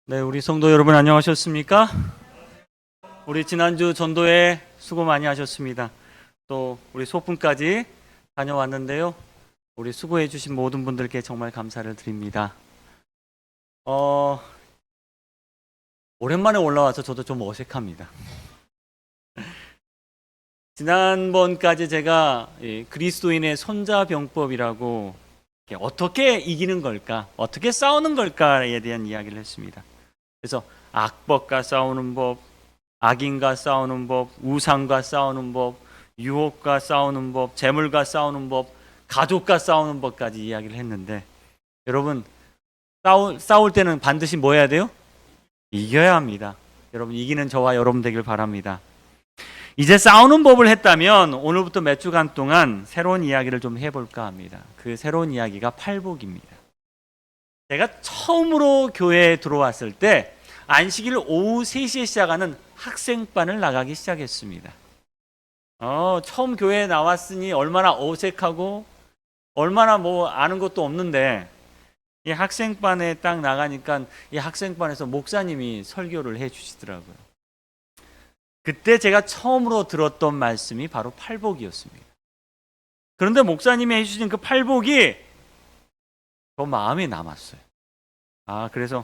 네, 우리 성도 여러분 안녕하셨습니까? 우리 지난주 전도회 수고 많이 하셨습니다. 또 우리 소풍까지 다녀왔는데요. 우리 수고해 주신 모든 분들께 정말 감사를 드립니다. 오랜만에 올라와서 저도 좀 어색합니다. 지난번까지 제가 그리스도인의 손자병법이라고 어떻게 이기는 걸까, 어떻게 싸우는 걸까에 대한 이야기를 했습니다. 그래서 악법과 싸우는 법, 악인과 싸우는 법, 우상과 싸우는 법, 유혹과 싸우는 법, 재물과 싸우는 법, 가족과 싸우는 법까지 이야기를 했는데, 여러분 싸울 때는 반드시 뭐 해야 돼요? 이겨야 합니다. 여러분 이기는 저와 여러분 되길 바랍니다. 이제 싸우는 법을 했다면 오늘부터 몇 주간 동안 새로운 이야기를 좀 해볼까 합니다. 그 새로운 이야기가 팔복입니다. 제가 처음으로 교회에 들어왔을 때 안식일 오후 3시에 시작하는 학생반을 나가기 시작했습니다. 처음 교회에 나왔으니 얼마나 어색하고 얼마나 뭐 아는 것도 없는데 이 학생반에 딱 나가니까 이 학생반에서 목사님이 설교를 해 주시더라고요. 그때 제가 처음으로 들었던 말씀이 바로 팔복이었습니다. 그런데 목사님이 해주신 그 팔복이 저 마음에 남았어요. 그래서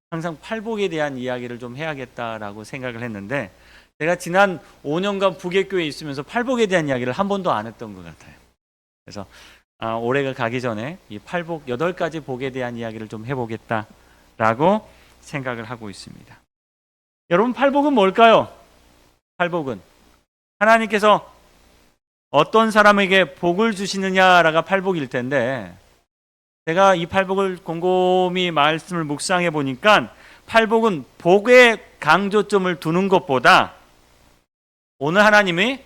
항상 팔복에 대한 이야기를 좀 해야겠다라고 생각을 했는데, 제가 지난 5년간 북예교회에 있으면서 팔복에 대한 이야기를 한 번도 안 했던 것 같아요. 그래서 올해가 가기 전에 이 팔복 8가지 복에 대한 이야기를 좀 해보겠다라고 생각을 하고 있습니다. 여러분, 팔복은 뭘까요? 팔복은 하나님께서 어떤 사람에게 복을 주시느냐라가 팔복일 텐데, 제가 이 팔복을 곰곰이 말씀을 묵상해 보니까 팔복은 복에 강조점을 두는 것보다 오늘 하나님이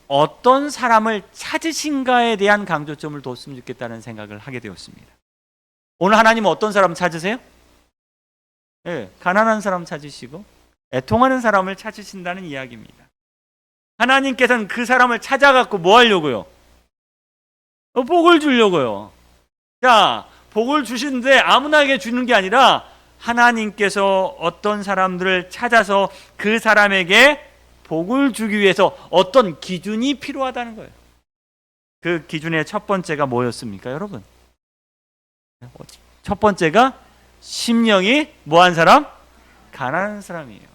어떤 사람을 찾으신가에 대한 강조점을 뒀으면 좋겠다는 생각을 하게 되었습니다. 오늘 하나님은 어떤 사람 찾으세요? 네, 가난한 사람 찾으시고 애통하는 사람을 찾으신다는 이야기입니다. 하나님께서는 그 사람을 찾아갖고 뭐 하려고요? 복을 주려고요. 자, 복을 주시는데 아무나에게 주는 게 아니라 하나님께서 어떤 사람들을 찾아서 그 사람에게 복을 주기 위해서 어떤 기준이 필요하다는 거예요. 그 기준의 첫 번째가 뭐였습니까, 여러분? 첫 번째가 심령이 뭐한 사람? 가난한 사람이에요.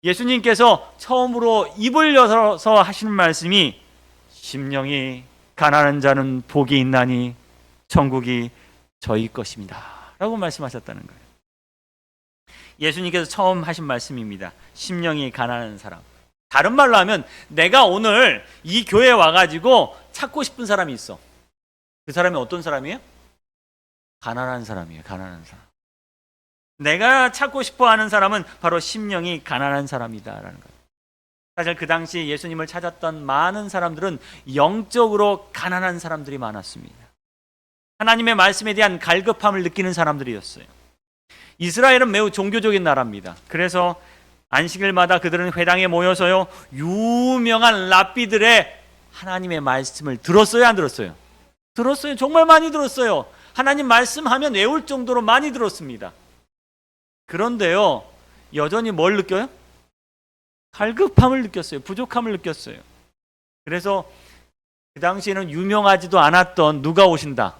예수님께서 처음으로 입을 열어서 하시는 말씀이 심령이 가난한 자는 복이 있나니 천국이 저희 것입니다 라고 말씀하셨다는 거예요. 예수님께서 처음 하신 말씀입니다. 심령이 가난한 사람. 다른 말로 하면 내가 오늘 이 교회에 와가지고 찾고 싶은 사람이 있어. 그 사람이 어떤 사람이에요? 가난한 사람이에요. 가난한 사람. 내가 찾고 싶어하는 사람은 바로 심령이 가난한 사람이다라는 거예요. 사실 그 당시 예수님을 찾았던 많은 사람들은 영적으로 가난한 사람들이 많았습니다. 하나님의 말씀에 대한 갈급함을 느끼는 사람들이었어요. 이스라엘은 매우 종교적인 나라입니다. 그래서 안식일마다 그들은 회당에 모여서요, 유명한 랍비들의 하나님의 말씀을 들었어요, 안 들었어요? 들었어요. 정말 많이 들었어요. 하나님 말씀하면 외울 정도로 많이 들었습니다. 그런데요, 여전히 뭘 느껴요? 갈급함을 느꼈어요. 부족함을 느꼈어요. 그래서 그 당시에는 유명하지도 않았던 누가 오신다,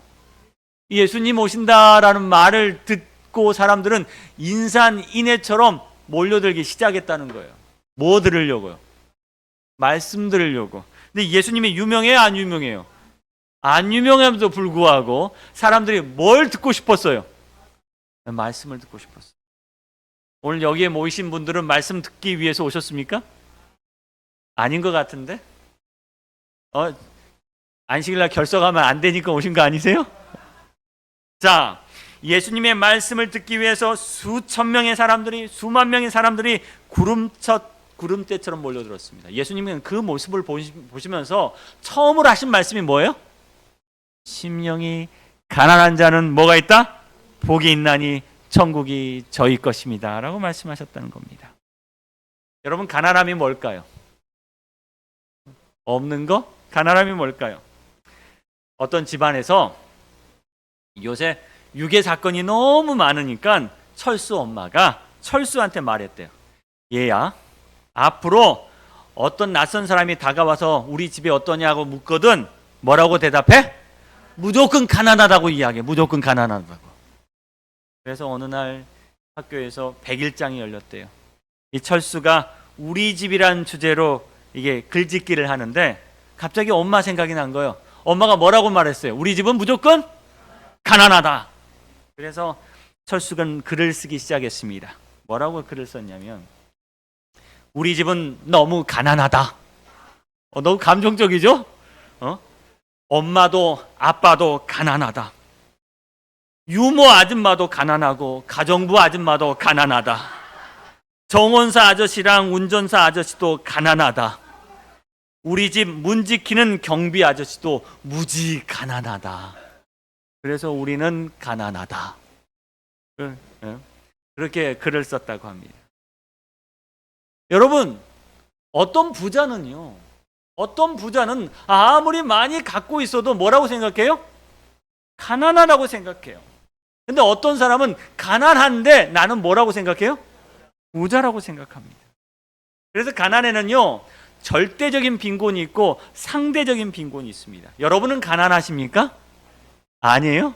예수님 오신다라는 말을 듣고 사람들은 인산인해처럼 몰려들기 시작했다는 거예요. 뭐 들으려고요? 말씀 들으려고. 근데 예수님이 유명해요, 안 유명해요? 안 유명함에도 불구하고 사람들이 뭘 듣고 싶었어요? 말씀을 듣고 싶었어요. 오늘 여기에 모이신 분들은 말씀 듣기 위해서 오셨습니까? 아닌 것 같은데? 안식일날 결석하면 안 되니까 오신 거 아니세요? 자, 예수님의 말씀을 듣기 위해서 수천 명의 사람들이, 수만 명의 사람들이 구름대처럼 몰려들었습니다. 예수님은 그 모습을 보시면서 처음으로 하신 말씀이 뭐예요? 심령이 가난한 자는 뭐가 있다? 복이 있나니 천국이 저희 것입니다 라고 말씀하셨다는 겁니다. 여러분, 가난함이 뭘까요? 없는 거? 가난함이 뭘까요? 어떤 집안에서 요새 유괴 사건이 너무 많으니까 철수 엄마가 철수한테 말했대요. 얘야, 앞으로 어떤 낯선 사람이 다가와서 우리 집에 어떠냐고 묻거든 뭐라고 대답해? 무조건 가난하다고 이야기해. 무조건 가난하다고. 그래서 어느 날 학교에서 100일장이 열렸대요. 이 철수가 우리 집이란 주제로 이게 글짓기를 하는데 갑자기 엄마 생각이 난 거예요. 엄마가 뭐라고 말했어요? 우리 집은 무조건 가난하다. 그래서 철수가 글을 쓰기 시작했습니다. 뭐라고 글을 썼냐면 우리 집은 너무 가난하다. 너무 감정적이죠? 엄마도 아빠도 가난하다. 유모 아줌마도 가난하고 가정부 아줌마도 가난하다. 정원사 아저씨랑 운전사 아저씨도 가난하다. 우리 집 문 지키는 경비 아저씨도 무지 가난하다. 그래서 우리는 가난하다. 그렇게 글을 썼다고 합니다. 여러분, 어떤 부자는 아무리 많이 갖고 있어도 뭐라고 생각해요? 가난하다고 생각해요. 근데 어떤 사람은 가난한데 나는 뭐라고 생각해요? 부자라고 생각합니다. 그래서 가난에는요, 절대적인 빈곤이 있고 상대적인 빈곤이 있습니다. 여러분은 가난하십니까? 아니에요?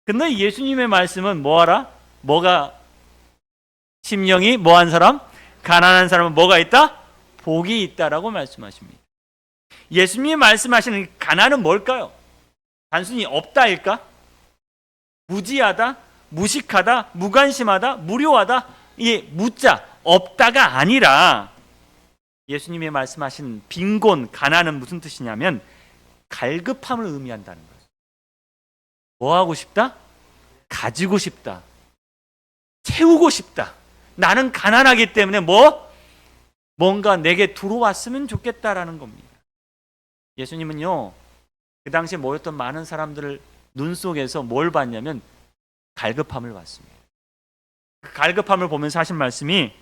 근데 예수님의 말씀은 뭐하라? 뭐가 심령이 뭐한 사람? 가난한 사람은 뭐가 있다? 복이 있다라고 말씀하십니다. 예수님이 말씀하시는 가난은 뭘까요? 단순히 없다일까? 무지하다? 무식하다? 무관심하다? 무료하다? 이 무자, 없다가 아니라 예수님이 말씀하신 빈곤, 가난은 무슨 뜻이냐면 갈급함을 의미한다는 거예요. 뭐 하고 싶다? 가지고 싶다. 채우고 싶다. 나는 가난하기 때문에 뭔가 내게 들어왔으면 좋겠다라는 겁니다. 예수님은요, 그 당시에 모였던 많은 사람들을 눈 속에서 뭘 봤냐면 갈급함을 봤습니다. 그 갈급함을 보면서 하신 말씀이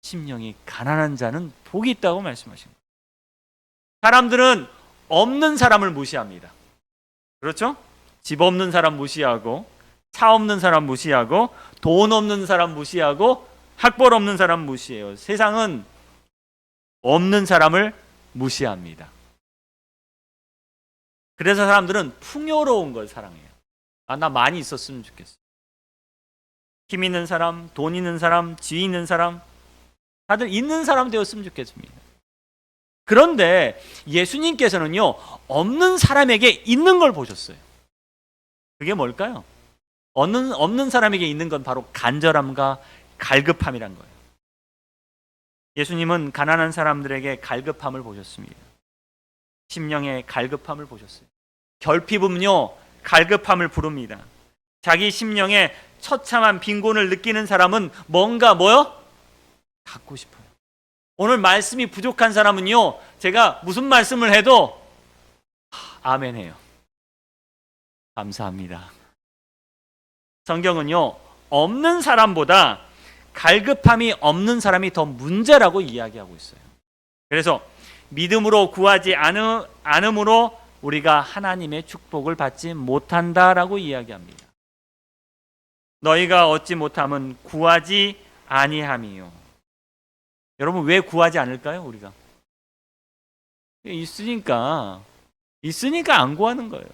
심령이 가난한 자는 복이 있다고 말씀하신 거예요. 사람들은 없는 사람을 무시합니다. 그렇죠? 집 없는 사람 무시하고, 차 없는 사람 무시하고, 돈 없는 사람 무시하고, 학벌 없는 사람 무시해요. 세상은 없는 사람을 무시합니다. 그래서 사람들은 풍요로운 걸 사랑해요. 나 많이 있었으면 좋겠어. 힘 있는 사람, 돈 있는 사람, 지위 있는 사람, 다들 있는 사람 되었으면 좋겠습니다. 그런데 예수님께서는요, 없는 사람에게 있는 걸 보셨어요. 그게 뭘까요? 없는 사람에게 있는 건 바로 간절함과 갈급함이란 거예요. 예수님은 가난한 사람들에게 갈급함을 보셨습니다. 심령의 갈급함을 보셨어요. 결핍은요, 갈급함을 부릅니다. 자기 심령에 처참한 빈곤을 느끼는 사람은 뭔가 갖고 싶어요. 오늘 말씀이 부족한 사람은요, 제가 무슨 말씀을 해도 아멘 해요. 감사합니다. 성경은요, 없는 사람보다 갈급함이 없는 사람이 더 문제라고 이야기하고 있어요. 그래서 믿음으로 구하지 않음으로 우리가 하나님의 축복을 받지 못한다라고 이야기합니다. 너희가 얻지 못함은 구하지 아니함이요. 여러분, 왜 구하지 않을까요? 우리가 있으니까 안 구하는 거예요.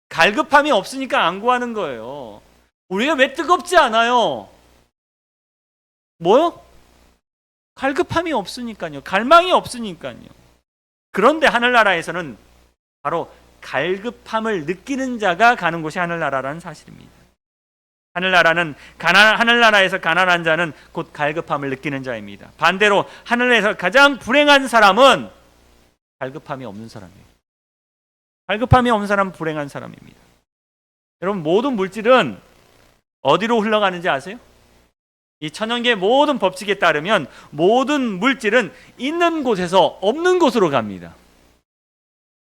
갈급함이 없으니까 안 구하는 거예요. 우리가 왜 뜨겁지 않아요? 뭐요? 갈급함이 없으니까요. 갈망이 없으니까요. 그런데 하늘나라에서는 바로 갈급함을 느끼는 자가 가는 곳이 하늘나라라는 사실입니다. 하늘나라에서 가난한 자는 곧 갈급함을 느끼는 자입니다. 반대로 하늘에서 가장 불행한 사람은 갈급함이 없는 사람이에요. 갈급함이 없는 사람은 불행한 사람입니다. 여러분, 모든 물질은 어디로 흘러가는지 아세요? 이 천연계의 모든 법칙에 따르면 모든 물질은 있는 곳에서 없는 곳으로 갑니다.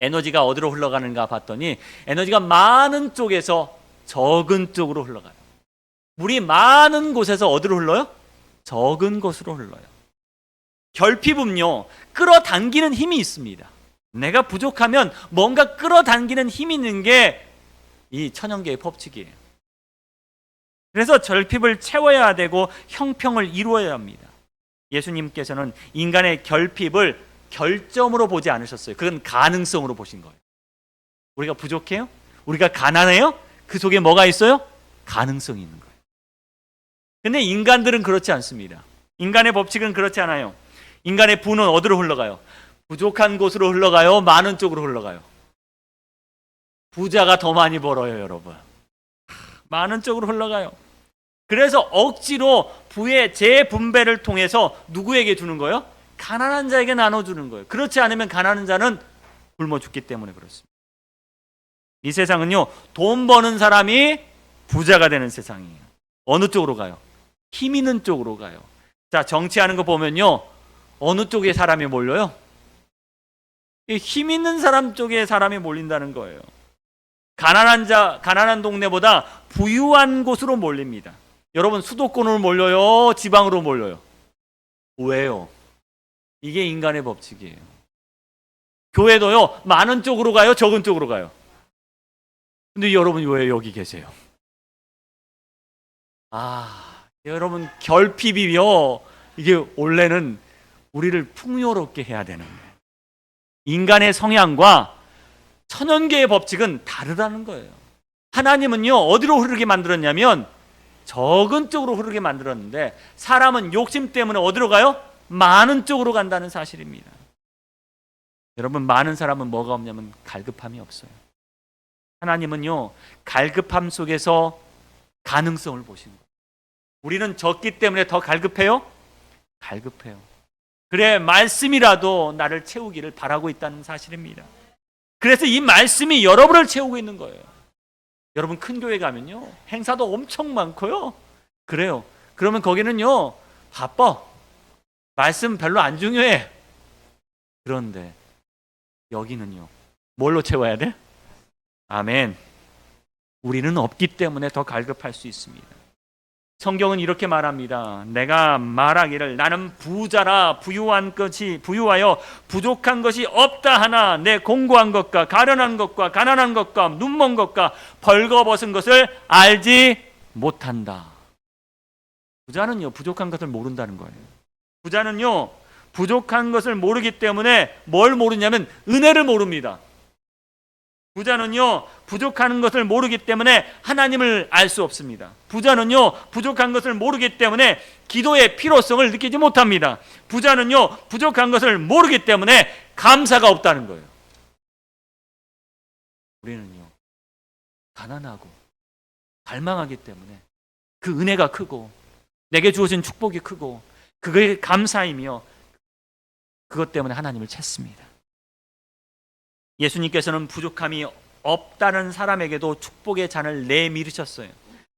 에너지가 어디로 흘러가는가 봤더니 에너지가 많은 쪽에서 적은 쪽으로 흘러가요. 물이 많은 곳에서 어디로 흘러요? 적은 곳으로 흘러요. 결핍은요, 끌어당기는 힘이 있습니다. 내가 부족하면 뭔가 끌어당기는 힘이 있는 게 이 천연계의 법칙이에요. 그래서 결핍을 채워야 되고 형평을 이루어야 합니다. 예수님께서는 인간의 결핍을 결점으로 보지 않으셨어요. 그건 가능성으로 보신 거예요. 우리가 부족해요? 우리가 가난해요? 그 속에 뭐가 있어요? 가능성이 있는 거예요. 근데 인간들은 그렇지 않습니다. 인간의 법칙은 그렇지 않아요. 인간의 부는 어디로 흘러가요? 부족한 곳으로 흘러가요? 많은 쪽으로 흘러가요? 부자가 더 많이 벌어요, 여러분. 많은 쪽으로 흘러가요. 그래서 억지로 부의 재분배를 통해서 누구에게 주는 거예요? 가난한 자에게 나눠주는 거예요. 그렇지 않으면 가난한 자는 굶어 죽기 때문에 그렇습니다. 이 세상은요, 돈 버는 사람이 부자가 되는 세상이에요. 어느 쪽으로 가요? 힘 있는 쪽으로 가요. 자, 정치하는 거 보면요, 어느 쪽에 사람이 몰려요? 힘 있는 사람 쪽에 사람이 몰린다는 거예요. 가난한 동네보다 부유한 곳으로 몰립니다. 여러분, 수도권으로 몰려요? 지방으로 몰려요? 왜요? 이게 인간의 법칙이에요. 교회도요, 많은 쪽으로 가요? 적은 쪽으로 가요? 근데 여러분 왜 여기 계세요? 여러분, 결핍이요, 이게 원래는 우리를 풍요롭게 해야 되는 거예요. 인간의 성향과 천연계의 법칙은 다르다는 거예요. 하나님은요, 어디로 흐르게 만들었냐면 적은 쪽으로 흐르게 만들었는데, 사람은 욕심 때문에 어디로 가요? 많은 쪽으로 간다는 사실입니다. 여러분, 많은 사람은 뭐가 없냐면 갈급함이 없어요. 하나님은요, 갈급함 속에서 가능성을 보신 거예요. 우리는 적기 때문에 더 갈급해요? 갈급해요. 그래, 말씀이라도 나를 채우기를 바라고 있다는 사실입니다. 그래서 이 말씀이 여러분을 채우고 있는 거예요. 여러분, 큰 교회 가면요, 행사도 엄청 많고요. 그래요. 그러면 거기는요, 바빠. 말씀 별로 안 중요해. 그런데 여기는요, 뭘로 채워야 돼? 아멘. 우리는 없기 때문에 더 갈급할 수 있습니다. 성경은 이렇게 말합니다. 내가 말하기를 나는 부자라 부유하여 부족한 것이 없다 하나 내 공고한 것과 가련한 것과 가난한 것과 눈먼 것과 벌거벗은 것을 알지 못한다. 부자는요, 부족한 것을 모른다는 거예요. 부자는요, 부족한 것을 모르기 때문에 뭘 모르냐면 은혜를 모릅니다. 부자는요, 부족한 것을 모르기 때문에 하나님을 알 수 없습니다. 부자는요, 부족한 것을 모르기 때문에 기도의 필요성을 느끼지 못합니다. 부자는요, 부족한 것을 모르기 때문에 감사가 없다는 거예요. 우리는요, 가난하고 갈망하기 때문에 그 은혜가 크고 내게 주어진 축복이 크고 그게 감사이며 그것 때문에 하나님을 찾습니다. 예수님께서는 부족함이 없다는 사람에게도 축복의 잔을 내밀으셨어요.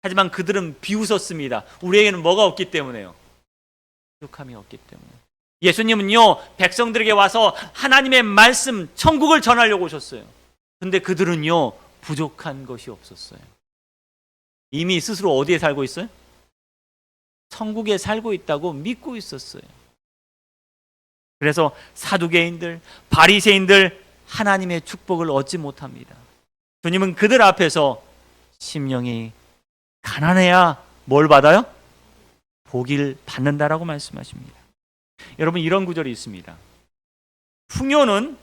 하지만 그들은 비웃었습니다. 우리에게는 뭐가 없기 때문에요? 부족함이 없기 때문에. 예수님은요, 백성들에게 와서 하나님의 말씀, 천국을 전하려고 오셨어요. 근데 그들은요, 부족한 것이 없었어요. 이미 스스로 어디에 살고 있어요? 천국에 살고 있다고 믿고 있었어요. 그래서 사두개인들, 바리새인들 하나님의 축복을 얻지 못합니다. 주님은 그들 앞에서 심령이 가난해야 뭘 받아요? 복을 받는다라고 말씀하십니다. 여러분, 이런 구절이 있습니다. 풍요는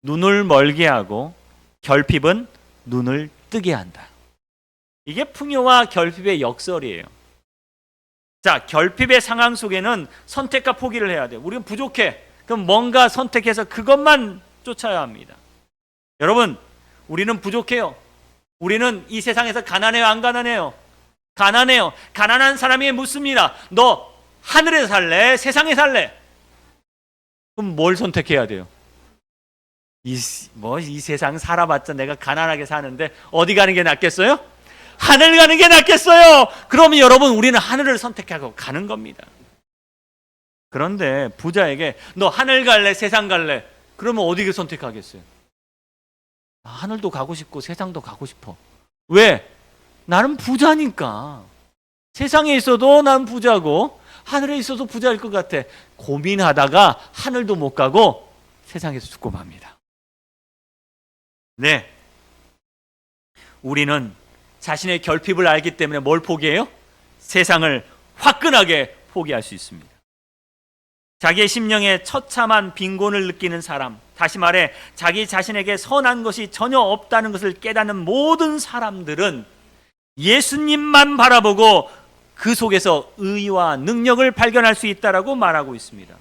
눈을 멀게 하고 결핍은 눈을 뜨게 한다. 이게 풍요와 결핍의 역설이에요. 자, 결핍의 상황 속에는 선택과 포기를 해야 돼요. 우리는 부족해. 그럼 뭔가 선택해서 그것만 쫓아야 합니다. 여러분, 우리는 부족해요. 우리는 이 세상에서 가난해요, 안 가난해요? 가난해요. 가난한 사람이 묻습니다. 너 하늘에 살래? 세상에 살래? 그럼 뭘 선택해야 돼요? 이 세상 살아봤자 내가 가난하게 사는데 어디 가는 게 낫겠어요? 하늘 가는 게 낫겠어요. 그러면 여러분, 우리는 하늘을 선택하고 가는 겁니다. 그런데 부자에게 너 하늘 갈래? 세상 갈래? 그러면 어디를 선택하겠어요? 하늘도 가고 싶고 세상도 가고 싶어. 왜? 나는 부자니까. 세상에 있어도 난 부자고 하늘에 있어도 부자일 것 같아. 고민하다가 하늘도 못 가고 세상에서 죽고 맙니다. 네, 우리는 자신의 결핍을 알기 때문에 뭘 포기해요? 세상을 화끈하게 포기할 수 있습니다. 자기의 심령에 처참한 빈곤을 느끼는 사람, 다시 말해 자기 자신에게 선한 것이 전혀 없다는 것을 깨닫는 모든 사람들은 예수님만 바라보고 그 속에서 의와 능력을 발견할 수 있다라고 말하고 있습니다.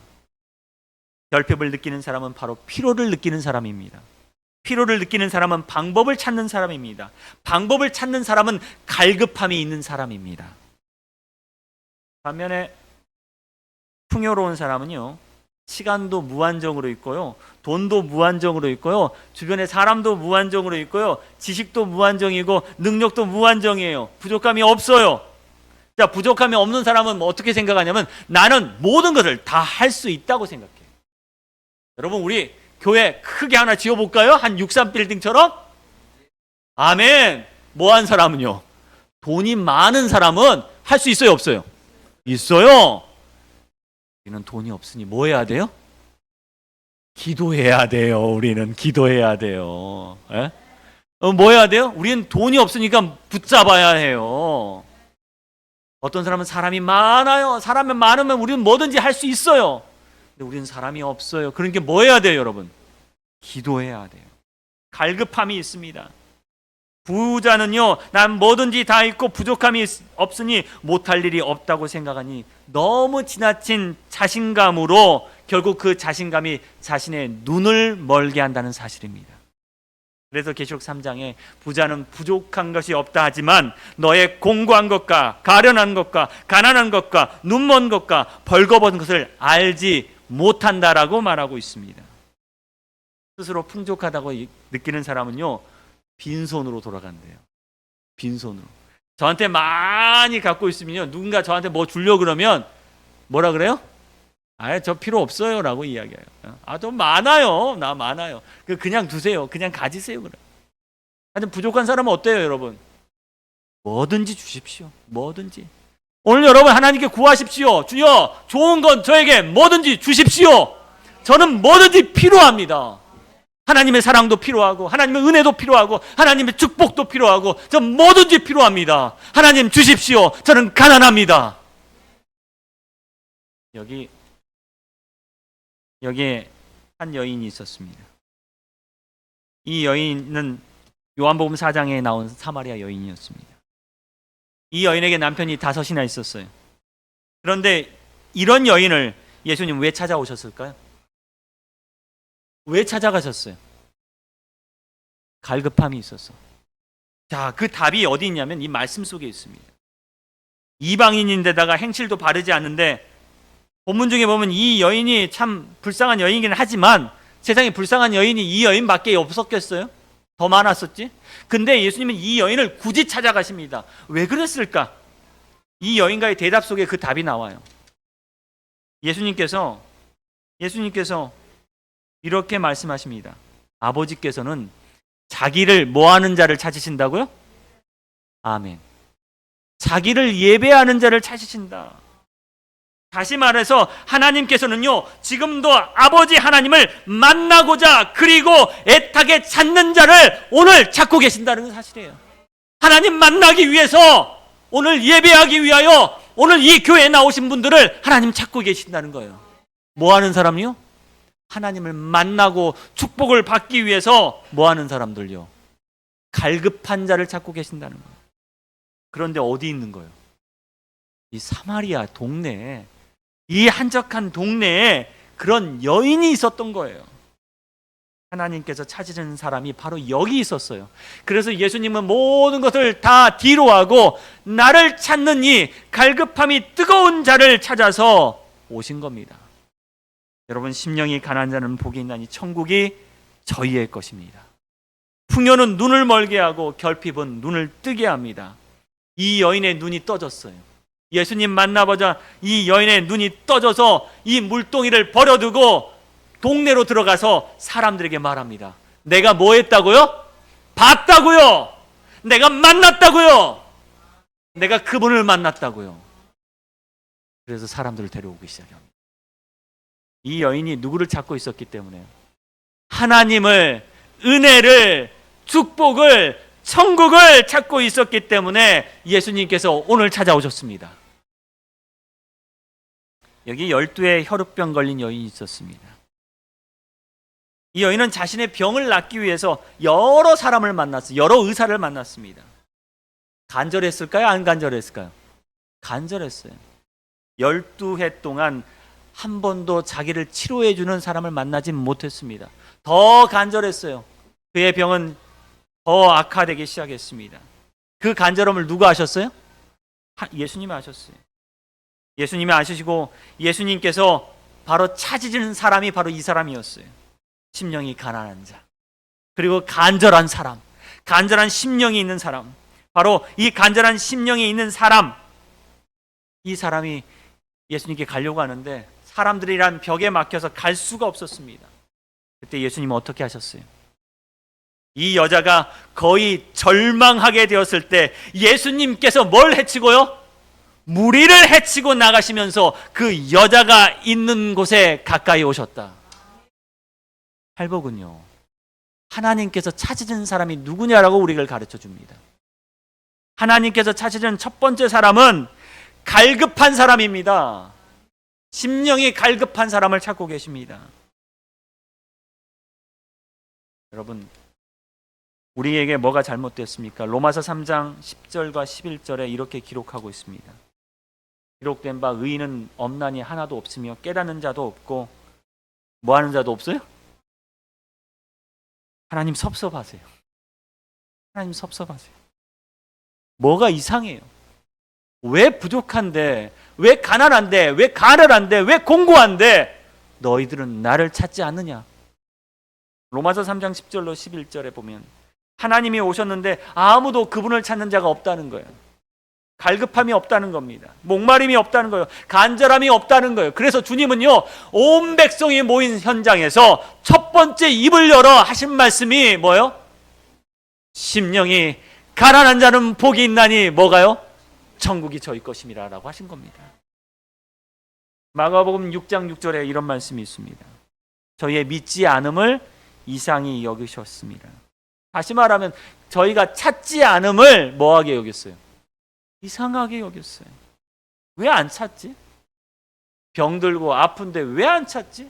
결핍을 느끼는 사람은 바로 피로를 느끼는 사람입니다. 피로를 느끼는 사람은 방법을 찾는 사람입니다. 방법을 찾는 사람은 갈급함이 있는 사람입니다. 반면에 풍요로운 사람은요, 시간도 무한정으로 있고요, 돈도 무한정으로 있고요, 주변의 사람도 무한정으로 있고요, 지식도 무한정이고 능력도 무한정이에요. 부족함이 없어요. 자, 부족함이 없는 사람은 뭐 어떻게 생각하냐면 나는 모든 것을 다 할 수 있다고 생각해요. 여러분, 우리 교회 크게 하나 지어볼까요? 한 63빌딩처럼? 아멘. 뭐한 사람은요? 돈이 많은 사람은 할 수 있어요, 없어요? 있어요. 우리는 돈이 없으니 뭐 해야 돼요? 기도해야 돼요. 우리는 기도해야 돼요. 뭐 해야 돼요? 우리는 돈이 없으니까 붙잡아야 해요. 어떤 사람은 사람이 많아요. 사람이 많으면 우리는 뭐든지 할 수 있어요. 근데 우리는 사람이 없어요. 그러니까 뭐 해야 돼요, 여러분? 기도해야 돼요. 갈급함이 있습니다. 부자는요, 난 뭐든지 다 있고 부족함이 없으니 못할 일이 없다고 생각하니 너무 지나친 자신감으로 결국 그 자신감이 자신의 눈을 멀게 한다는 사실입니다. 그래서 계시록 3장에 부자는 부족한 것이 없다 하지만 너의 공고한 것과 가련한 것과 가난한 것과 눈먼 것과 벌거벗은 것을 알지 못한다라고 말하고 있습니다. 스스로 풍족하다고 느끼는 사람은요, 빈손으로 돌아간대요. 빈손으로. 저한테 많이 갖고 있으면요, 누군가 저한테 뭐 주려고 그러면 뭐라 그래요? 저 필요 없어요 라고 이야기해요. 좀 많아요. 나 많아요. 그냥 두세요. 그냥 가지세요. 그래. 하여튼 부족한 사람은 어때요, 여러분? 뭐든지 주십시오. 뭐든지. 오늘 여러분 하나님께 구하십시오. 주여, 좋은 건 저에게 뭐든지 주십시오. 저는 뭐든지 필요합니다. 하나님의 사랑도 필요하고 하나님의 은혜도 필요하고 하나님의 축복도 필요하고 저 뭐든지 필요합니다. 하나님 주십시오. 저는 가난합니다. 여기에 한 여인이 있었습니다. 이 여인은 요한복음 4장에 나온 사마리아 여인이었습니다. 이 여인에게 남편이 5이나 있었어요. 그런데 이런 여인을 예수님 왜 찾아오셨을까요? 왜 찾아가셨어요? 갈급함이 있어서. 자, 그 답이 어디 있냐면 이 말씀 속에 있습니다. 이방인인데다가 행실도 바르지 않는데 본문 중에 보면 이 여인이 참 불쌍한 여인이긴 하지만 세상에 불쌍한 여인이 이 여인밖에 없었겠어요? 더 많았었지? 근데 예수님은 이 여인을 굳이 찾아가십니다. 왜 그랬을까? 이 여인과의 대답 속에 그 답이 나와요. 예수님께서 이렇게 말씀하십니다. 아버지께서는 자기를 뭐하는 자를 찾으신다고요? 아멘. 자기를 예배하는 자를 찾으신다. 다시 말해서 하나님께서는요, 지금도 아버지 하나님을 만나고자 그리고 애타게 찾는 자를 오늘 찾고 계신다는 사실이에요. 하나님 만나기 위해서 오늘 예배하기 위하여 오늘 이 교회에 나오신 분들을 하나님 찾고 계신다는 거예요. 뭐 하는 사람이요? 하나님을 만나고 축복을 받기 위해서 뭐 하는 사람들요? 갈급한 자를 찾고 계신다는 거예요. 그런데 어디 있는 거예요? 이 사마리아 동네에, 이 한적한 동네에 그런 여인이 있었던 거예요. 하나님께서 찾으시는 사람이 바로 여기 있었어요. 그래서 예수님은 모든 것을 다 뒤로 하고 나를 찾는 이 갈급함이 뜨거운 자를 찾아서 오신 겁니다. 여러분, 심령이 가난한 자는 복이 있나니 천국이 저희의 것입니다. 풍요는 눈을 멀게 하고 결핍은 눈을 뜨게 합니다. 이 여인의 눈이 떠졌어요. 예수님 만나보자 이 여인의 눈이 떠져서 이 물동이를 버려두고 동네로 들어가서 사람들에게 말합니다. 내가 뭐 했다고요? 봤다고요. 내가 만났다고요. 내가 그분을 만났다고요. 그래서 사람들을 데려오기 시작합니다. 이 여인이 누구를 찾고 있었기 때문에 하나님을, 은혜를, 축복을 천국을 찾고 있었기 때문에 예수님께서 오늘 찾아오셨습니다. 여기 12의 혈우병 걸린 여인이 있었습니다. 이 여인은 자신의 병을 낫기 위해서 여러 사람을 만났어요. 여러 의사를 만났습니다. 간절했을까요? 안 간절했을까요? 간절했어요. 12해 동안 한 번도 자기를 치료해 주는 사람을 만나지 못했습니다. 더 간절했어요. 그의 병은 더 악화되기 시작했습니다. 그 간절함을 누가 아셨어요? 예수님이 아셨어요. 예수님이 아시고 예수님께서 바로 찾으시는 사람이 바로 이 사람이었어요. 심령이 가난한 자, 그리고 간절한 사람, 간절한 심령이 있는 사람, 바로 이 간절한 심령이 있는 사람, 이 사람이 예수님께 가려고 하는데 사람들이란 벽에 막혀서 갈 수가 없었습니다. 그때 예수님은 어떻게 하셨어요? 이 여자가 거의 절망하게 되었을 때 예수님께서 뭘 해치고요? 무리를 해치고 나가시면서 그 여자가 있는 곳에 가까이 오셨다. 팔복은요, 하나님께서 찾으신 사람이 누구냐라고 우리를 가르쳐 줍니다. 하나님께서 찾으신 첫 번째 사람은 갈급한 사람입니다. 심령이 갈급한 사람을 찾고 계십니다. 여러분, 우리에게 뭐가 잘못됐습니까? 로마서 3장 10절과 11절에 이렇게 기록하고 있습니다. 기록된 바 의인은 없나니 하나도 없으며 깨닫는 자도 없고 뭐 하는 자도 없어요? 하나님 섭섭하세요. 하나님 섭섭하세요. 뭐가 이상해요? 왜 부족한데, 왜 가난한데, 왜 가련한데, 왜 공고한데 너희들은 나를 찾지 않느냐? 로마서 3장 10절로 11절에 보면 하나님이 오셨는데 아무도 그분을 찾는 자가 없다는 거예요. 갈급함이 없다는 겁니다. 목마름이 없다는 거예요. 간절함이 없다는 거예요. 그래서 주님은요, 온 백성이 모인 현장에서 첫 번째 입을 열어 하신 말씀이 뭐예요? 심령이 가난한 자는 복이 있나니 뭐가요? 천국이 저희 것임이라 라고 하신 겁니다. 마가복음 6장 6절에 이런 말씀이 있습니다. 저희의 믿지 않음을 이상히 여기셨습니다. 다시 말하면 저희가 찾지 않음을 뭐하게 여겼어요? 이상하게 여겼어요. 왜 안 찾지? 병들고 아픈데 왜 안 찾지?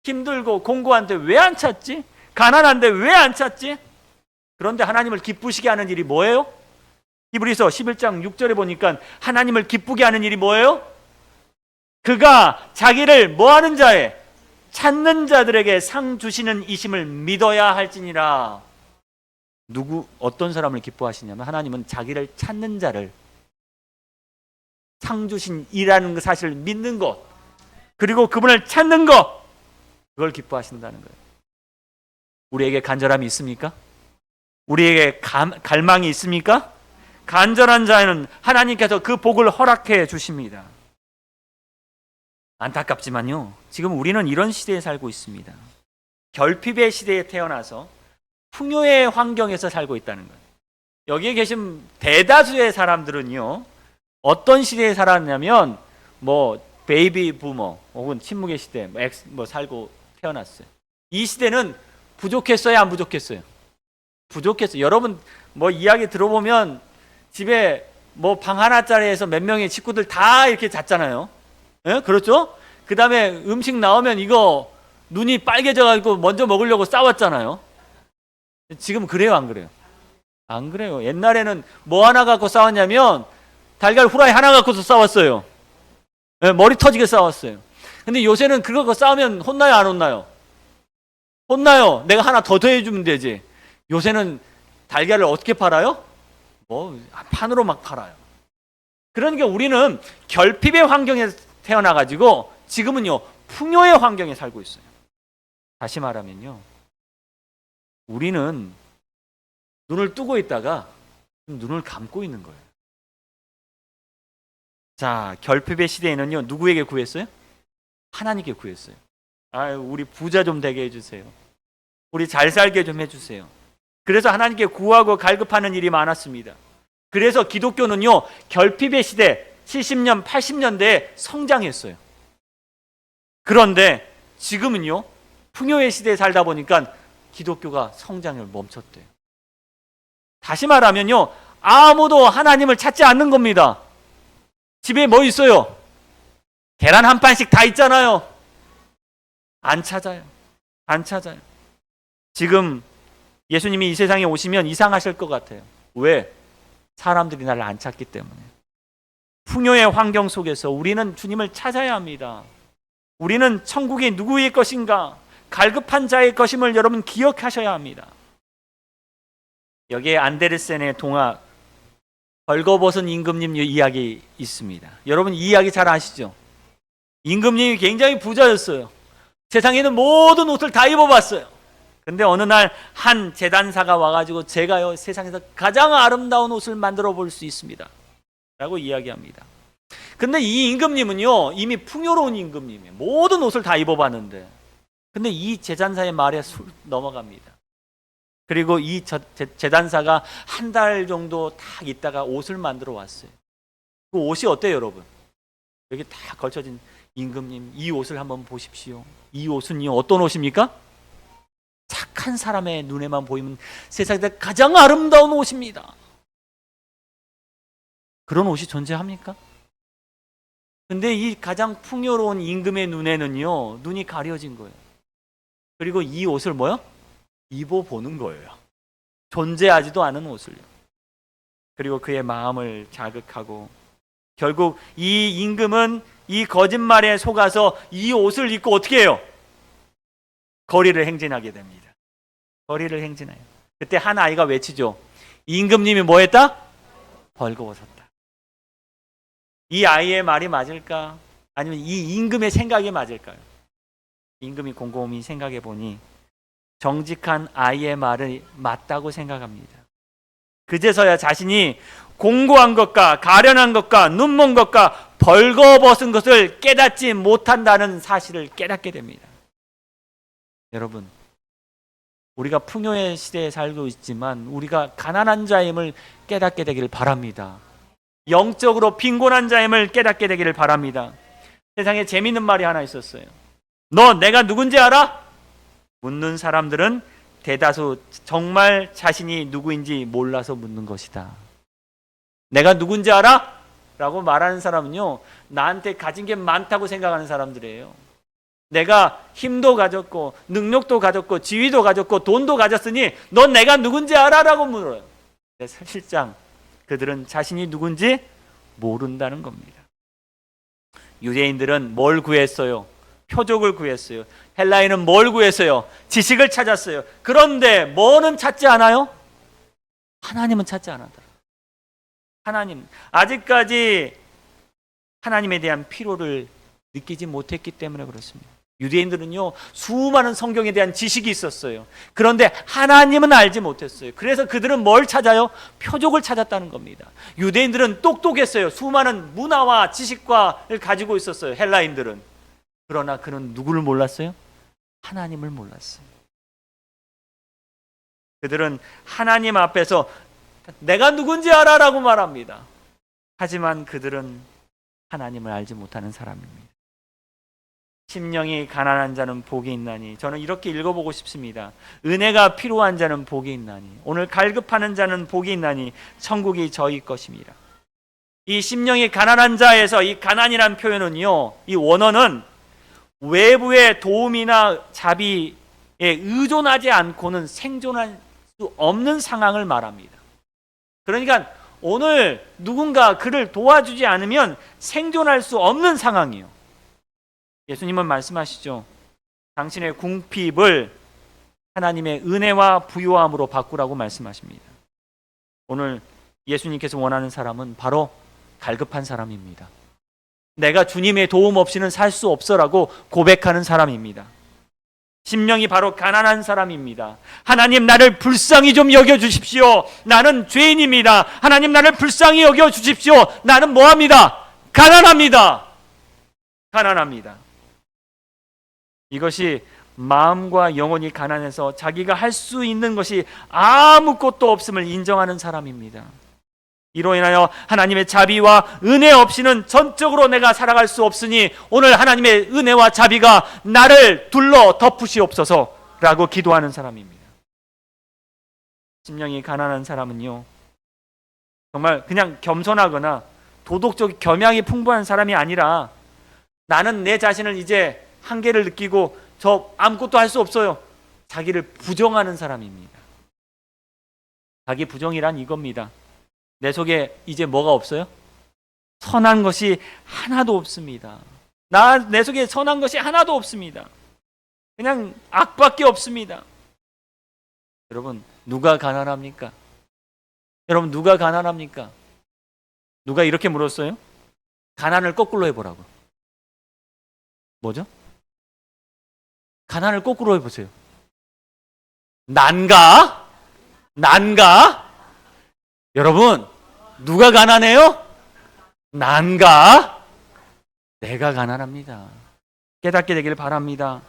힘들고 공고한데 왜 안 찾지? 가난한데 왜 안 찾지? 그런데 하나님을 기쁘시게 하는 일이 뭐예요? 히브리서 11장 6절에 보니까 하나님을 기쁘게 하는 일이 뭐예요? 그가 자기를 뭐하는 자에? 찾는 자들에게 상 주시는 이심을 믿어야 할지니라. 어떤 사람을 기뻐하시냐면 하나님은 자기를 찾는 자를 상 주신 이라는 그 사실을 믿는 것, 그리고 그분을 찾는 것, 그걸 기뻐하신다는 거예요. 우리에게 간절함이 있습니까? 우리에게 갈망이 있습니까? 간절한 자는 하나님께서 그 복을 허락해 주십니다. 안타깝지만요, 지금 우리는 이런 시대에 살고 있습니다. 결핍의 시대에 태어나서 풍요의 환경에서 살고 있다는 거예요. 여기에 계신 대다수의 사람들은요, 어떤 시대에 살았냐면 베이비 부머 혹은 침묵의 시대 살고 태어났어요. 이 시대는 부족했어요, 안 부족했어요? 부족했어요. 여러분 이야기 들어보면 집에 방 하나짜리에서 몇 명의 식구들 다 이렇게 잤잖아요. 예? 그렇죠? 그 다음에 음식 나오면 이거 눈이 빨개져가지고 먼저 먹으려고 싸웠잖아요. 지금 그래요, 안 그래요? 안 그래요. 옛날에는 뭐 하나 갖고 싸웠냐면 달걀 후라이 하나 갖고서 싸웠어요. 예, 머리 터지게 싸웠어요. 근데 요새는 그거 갖고 싸우면 혼나요, 안 혼나요? 혼나요. 내가 하나 더 더해주면 되지. 요새는 달걀을 어떻게 팔아요? 판으로 막 팔아요. 그러니까 우리는 결핍의 환경에 태어나가지고 지금은요, 풍요의 환경에 살고 있어요. 다시 말하면요, 우리는 눈을 뜨고 있다가 눈을 감고 있는 거예요. 자, 결핍의 시대에는요, 누구에게 구했어요? 하나님께 구했어요. 우리 부자 좀 되게 해주세요. 우리 잘 살게 좀 해주세요. 그래서 하나님께 구하고 갈급하는 일이 많았습니다. 그래서 기독교는요, 결핍의 시대 70년, 80년대에 성장했어요. 그런데 지금은요, 풍요의 시대에 살다 보니까 기독교가 성장을 멈췄대요. 다시 말하면요, 아무도 하나님을 찾지 않는 겁니다. 집에 뭐 있어요? 계란 한 판씩 다 있잖아요. 안 찾아요. 안 찾아요. 지금 예수님이 이 세상에 오시면 이상하실 것 같아요. 왜? 사람들이 나를 안 찾기 때문에. 풍요의 환경 속에서 우리는 주님을 찾아야 합니다. 우리는 천국이 누구의 것인가? 갈급한 자의 것임을 여러분 기억하셔야 합니다. 여기에 안데르센의 동화 벌거벗은 임금님 이야기 있습니다. 여러분 이 이야기 잘 아시죠? 임금님이 굉장히 부자였어요. 세상에 있는 모든 옷을 다 입어봤어요. 근데 어느 날 한 제단사가 와가지고 제가요 세상에서 가장 아름다운 옷을 만들어 볼 수 있습니다 라고 이야기합니다. 근데 이 임금님은요 이미 풍요로운 임금님이에요. 모든 옷을 다 입어봤는데 근데 이 제단사의 말에 넘어갑니다. 그리고 이 제단사가 한 달 정도 딱 있다가 옷을 만들어 왔어요. 그 옷이 어때요 여러분? 여기 다 걸쳐진 임금님 이 옷을 한번 보십시오. 이 옷은요 어떤 옷입니까? 착한 사람의 눈에만 보이면 세상에서 가장 아름다운 옷입니다. 그런 옷이 존재합니까? 근데 이 가장 풍요로운 임금의 눈에는요 눈이 가려진 거예요. 그리고 이 옷을 뭐요? 입어보는 거예요. 존재하지도 않은 옷을요. 그리고 그의 마음을 자극하고 결국 이 임금은 이 거짓말에 속아서 이 옷을 입고 어떻게 해요? 거리를 행진하게 됩니다. 거리를 행진해요. 그때 한 아이가 외치죠. 임금님이 뭐 했다? 벌거벗었다. 이 아이의 말이 맞을까? 아니면 이 임금의 생각이 맞을까요? 임금이 곰곰이 생각해 보니 정직한 아이의 말이 맞다고 생각합니다. 그제서야 자신이 공고한 것과 가련한 것과 눈먼 것과 벌거벗은 것을 깨닫지 못한다는 사실을 깨닫게 됩니다. 여러분, 우리가 풍요의 시대에 살고 있지만 우리가 가난한 자임을 깨닫게 되기를 바랍니다. 영적으로 빈곤한 자임을 깨닫게 되기를 바랍니다. 세상에 재미있는 말이 하나 있었어요. 너 내가 누군지 알아? 묻는 사람들은 대다수 정말 자신이 누구인지 몰라서 묻는 것이다. 내가 누군지 알아? 라고 말하는 사람은요 나한테 가진 게 많다고 생각하는 사람들이에요. 내가 힘도 가졌고 능력도 가졌고 지위도 가졌고 돈도 가졌으니 넌 내가 누군지 알아? 라고 물어요. 근데 사실상 그들은 자신이 누군지 모른다는 겁니다. 유대인들은 뭘 구했어요? 표적을 구했어요. 헬라인은 뭘 구했어요? 지식을 찾았어요. 그런데 뭐는 찾지 않아요? 하나님은 찾지 않았다. 하나님, 아직까지 하나님에 대한 필요를 느끼지 못했기 때문에 그렇습니다. 유대인들은요 수많은 성경에 대한 지식이 있었어요. 그런데 하나님은 알지 못했어요. 그래서 그들은 뭘 찾아요? 표적을 찾았다는 겁니다. 유대인들은 똑똑했어요. 수많은 문화와 지식과를 가지고 있었어요. 헬라인들은. 그러나 그는 누구를 몰랐어요? 하나님을 몰랐어요. 그들은 하나님 앞에서 내가 누군지 알아 라고 말합니다. 하지만 그들은 하나님을 알지 못하는 사람입니다. 심령이 가난한 자는 복이 있나니. 저는 이렇게 읽어보고 싶습니다. 은혜가 필요한 자는 복이 있나니. 오늘 갈급하는 자는 복이 있나니 천국이 저희 것입니다. 이 심령이 가난한 자에서 이 가난이란 표현은요 이 원어는 외부의 도움이나 자비에 의존하지 않고는 생존할 수 없는 상황을 말합니다. 그러니까 오늘 누군가 그를 도와주지 않으면 생존할 수 없는 상황이에요. 예수님은 말씀하시죠. 당신의 궁핍을 하나님의 은혜와 부요함으로 바꾸라고 말씀하십니다. 오늘 예수님께서 원하는 사람은 바로 갈급한 사람입니다. 내가 주님의 도움 없이는 살 수 없어라고 고백하는 사람입니다. 심령이 바로 가난한 사람입니다. 하나님 나를 불쌍히 좀 여겨주십시오. 나는 죄인입니다. 하나님 나를 불쌍히 여겨주십시오. 나는 뭐합니다? 가난합니다. 가난합니다. 이것이 마음과 영혼이 가난해서 자기가 할 수 있는 것이 아무것도 없음을 인정하는 사람입니다. 이로 인하여 하나님의 자비와 은혜 없이는 전적으로 내가 살아갈 수 없으니 오늘 하나님의 은혜와 자비가 나를 둘러 덮으시옵소서라고 기도하는 사람입니다. 심령이 가난한 사람은요, 정말 그냥 겸손하거나 도덕적 겸양이 풍부한 사람이 아니라 나는 내 자신을 이제 한계를 느끼고 저 아무것도 할 수 없어요, 자기를 부정하는 사람입니다. 자기 부정이란 이겁니다. 내 속에 이제 뭐가 없어요? 선한 것이 하나도 없습니다. 내 속에 선한 것이 하나도 없습니다. 그냥 악밖에 없습니다. 여러분, 누가 가난합니까? 여러분, 누가 가난합니까? 누가 이렇게 물었어요? 가난을 거꾸로 해보라고. 뭐죠? 가난을 거꾸로 해보세요. 난가? 여러분, 누가 가난해요? 난가? 내가 가난합니다. 깨닫게 되길 바랍니다.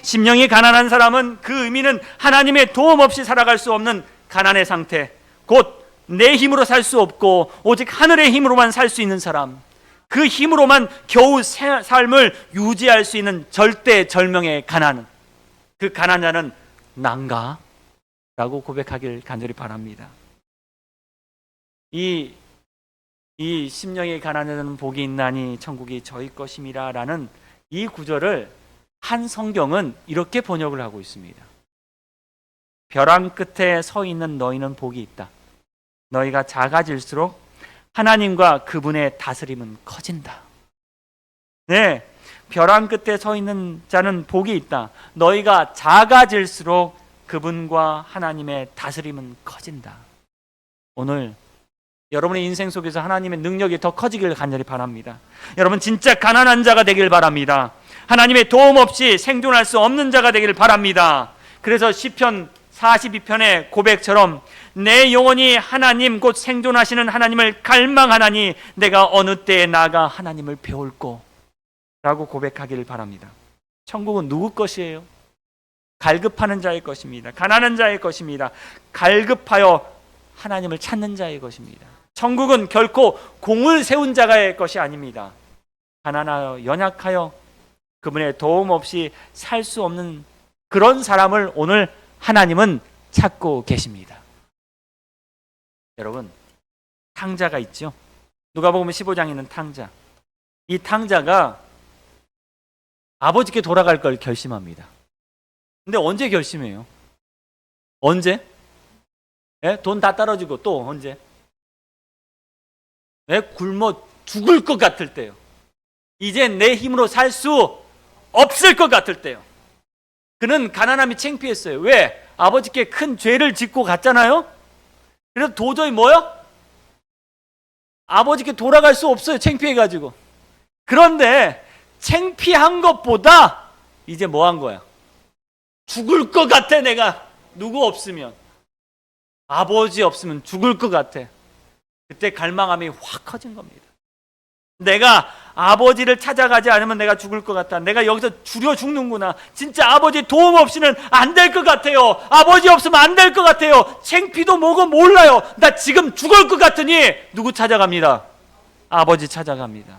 심령이 가난한 사람은 그 의미는 하나님의 도움 없이 살아갈 수 없는 가난의 상태, 곧 내 힘으로 살 수 없고 오직 하늘의 힘으로만 살 수 있는 사람, 그 힘으로만 겨우 삶을 유지할 수 있는 절대절명의 가난, 그 가난자는 난가? 라고 고백하길 간절히 바랍니다. 이 심령이 가난한 복이 있나니 천국이 저희 것임이라 라는 이 구절을 한 성경은 이렇게 번역을 하고 있습니다. 벼랑 끝에 서 있는 너희는 복이 있다. 너희가 작아질수록 하나님과 그분의 다스림은 커진다. 네, 벼랑 끝에 서 있는 자는 복이 있다. 너희가 작아질수록 그분과 하나님의 다스림은 커진다. 오늘 여러분의 인생 속에서 하나님의 능력이 더 커지길 간절히 바랍니다. 여러분, 진짜 가난한 자가 되길 바랍니다. 하나님의 도움 없이 생존할 수 없는 자가 되길 바랍니다. 그래서 시편 42편의 고백처럼 내 영혼이 하나님 곧 생존하시는 하나님을 갈망하나니 내가 어느 때에 나가 하나님을 배울꼬 라고 고백하기를 바랍니다. 천국은 누구 것이에요? 갈급하는 자의 것입니다. 가난한 자의 것입니다. 갈급하여 하나님을 찾는 자의 것입니다. 천국은 결코 공을 세운 자의 것이 아닙니다. 가난하여 연약하여 그분의 도움 없이 살 수 없는 그런 사람을 오늘 하나님은 찾고 계십니다. 여러분, 탕자가 있죠. 누가복음 15장에 있는 탕자. 이 탕자가 아버지께 돌아갈 걸 결심합니다. 근데 언제 결심해요? 언제? 돈 다 떨어지고 또 언제? 굶어 죽을 것 같을 때요. 이제 내 힘으로 살 수 없을 것 같을 때요. 그는 가난함이 창피했어요. 왜? 아버지께 큰 죄를 짓고 갔잖아요. 그래서 도저히 뭐요? 아버지께 돌아갈 수 없어요. 창피해가지고. 그런데 창피한 것보다 이제 뭐 한 거야? 죽을 것 같아. 내가 누구 없으면, 아버지 없으면 죽을 것 같아. 그때 갈망함이 확 커진 겁니다. 내가 아버지를 찾아가지 않으면 내가 죽을 것 같다. 내가 여기서 줄여 죽는구나. 진짜 아버지 도움 없이는 안 될 것 같아요. 아버지 없으면 안 될 것 같아요. 창피도 뭐고 몰라요. 나 지금 죽을 것 같으니 누구 찾아갑니다? 아버지 찾아갑니다.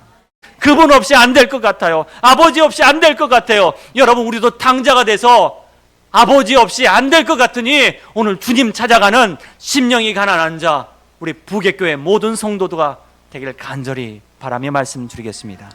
그분 없이 안 될 것 같아요. 아버지 없이 안 될 것 같아요. 여러분, 우리도 탕자가 돼서 아버지 없이 안 될 것 같으니 오늘 주님 찾아가는 심령이 가난한 자, 우리 부객교회 모든 성도가 되기를 간절히 바라며 말씀드리겠습니다.